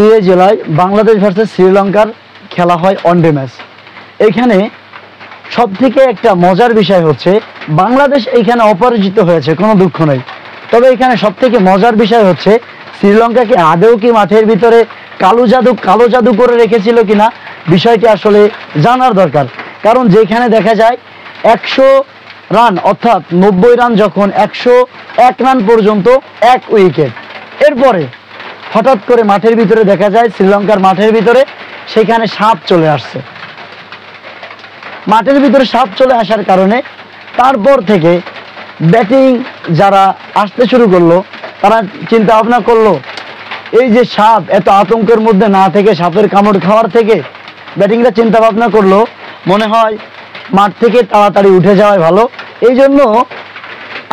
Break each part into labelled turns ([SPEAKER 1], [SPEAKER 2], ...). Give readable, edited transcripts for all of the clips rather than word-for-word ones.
[SPEAKER 1] দুই জেলায় বাংলাদেশ ভার্সেস শ্রীলঙ্কার খেলা হয় ওয়ানডে ম্যাচ। এখানে সবথেকে একটা মজার বিষয় হচ্ছে বাংলাদেশ এইখানে অপরাজিত হয়েছে, কোনো দুঃখ নেই। তবে এখানে সবথেকে মজার বিষয় হচ্ছে শ্রীলঙ্কাকে আদৌ কি মাঠের ভিতরে কালো জাদু করে রেখেছিল কিনা, বিষয়টি আসলে জানার দরকার। কারণ যেখানে দেখা যায় 100 রান অর্থাৎ 90 রান যখন 101 রান পর্যন্ত 1 উইকেট, এরপরে হঠাৎ করে মাঠের ভিতরে দেখা যায় শ্রীলঙ্কার মাঠের ভিতরে সেখানে সাপ চলে আসছে। মাঠের ভিতরে সাপ চলে আসার কারণে তারপর থেকে ব্যাটিং যারা আসতে শুরু করলো তারা চিন্তা ভাবনা করলো এই যে সাপ, এত আতঙ্কের মধ্যে না থেকে সাপের কামড় খাওয়ার থেকে ব্যাটিংরা চিন্তা ভাবনা করলো মনে হয় মাঠ থেকে তাড়াতাড়ি উঠে যাওয়াই ভালো। এই জন্য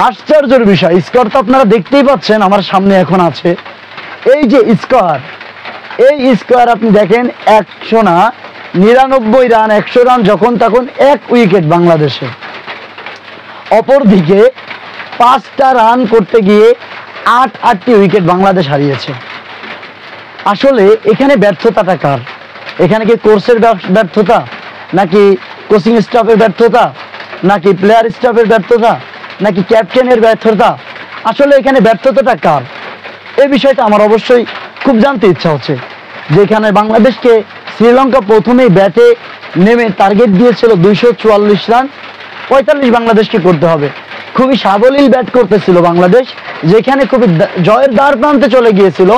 [SPEAKER 1] আশ্চর্যের বিষয়, স্কোর তো আপনারা দেখতেই পাচ্ছেন আমার সামনে এখন আছে। এই যে স্কোর, এই স্কোর আপনি দেখেন 100 না 99 রান, 100 রান যখন তখন 1 উইকেট বাংলাদেশে। অপরদিকে 5টা রান করতে গিয়ে 8টি উইকেট বাংলাদেশ হারিয়েছে। আসলে এখানে ব্যর্থতাটা কার? এখানে কি কোর্সের ব্যর্থতা, নাকি কোচিং স্টাফের ব্যর্থতা, নাকি প্লেয়ার স্টাফের ব্যর্থতা, নাকি ক্যাপ্টেনের ব্যর্থতা? আসলে এখানে ব্যর্থতাটা কার, এই বিষয়টা আমার অবশ্যই খুব জানতে ইচ্ছা হচ্ছে। যেখানে বাংলাদেশকে শ্রীলঙ্কা প্রথমেই ব্যাটে নেমে টার্গেট দিয়েছিল 244 রান, 45 বাংলাদেশকে করতে হবে। খুবই সাবলীল ব্যাট করতেছিল বাংলাদেশ, যেখানে খুবই জয়ের দ্বার প্রান্তে চলে গিয়েছিল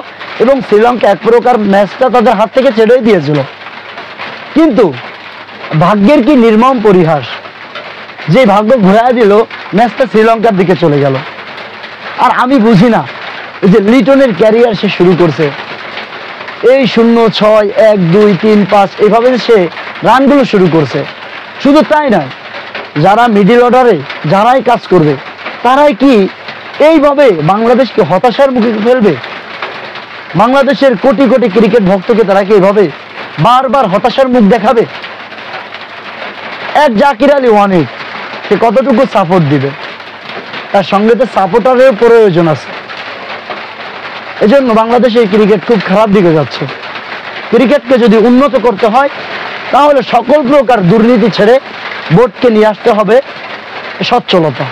[SPEAKER 1] এবং শ্রীলঙ্কা এক প্রকার ম্যাচটা তাদের হাত থেকে ছেড়ে দিয়েছিল। কিন্তু ভাগ্যের কি নির্মম পরিহাস, যে ভাগ্য ঘুরায় দিল, ম্যাচটা শ্রীলঙ্কার দিকে চলে গেল। আর আমি বুঝি না, যে লিটনের ক্যারিয়ার সে শুরু করছে এই 0, 6, 1, 2, 3, 5 এভাবে সে রানগুলো শুরু করছে। শুধু তাই নয়, যারা মিডিল অর্ডারে যারাই কাজ করবে তারাই কি এইভাবে বাংলাদেশকে হতাশার মুখে ফেলবে? বাংলাদেশের কোটি কোটি ক্রিকেট ভক্তকে তারা কি এইভাবে বারবার হতাশার মুখ দেখাবে? এক জাকির আলী ওয়ানিক, সে কতটুকু সাপোর্ট দিবে? তার সঙ্গে তো সাপোর্টারের প্রয়োজন আছে। এজন্য বাংলাদেশের ক্রিকেট খুব খারাপ দিকে যাচ্ছে। ক্রিকেটকে যদি উন্নত করতে হয় তাহলে সকল প্রকার দুর্নীতি ছেড়ে বোর্ডকে নিয়ে আসতে হবে সচ্ছলতা।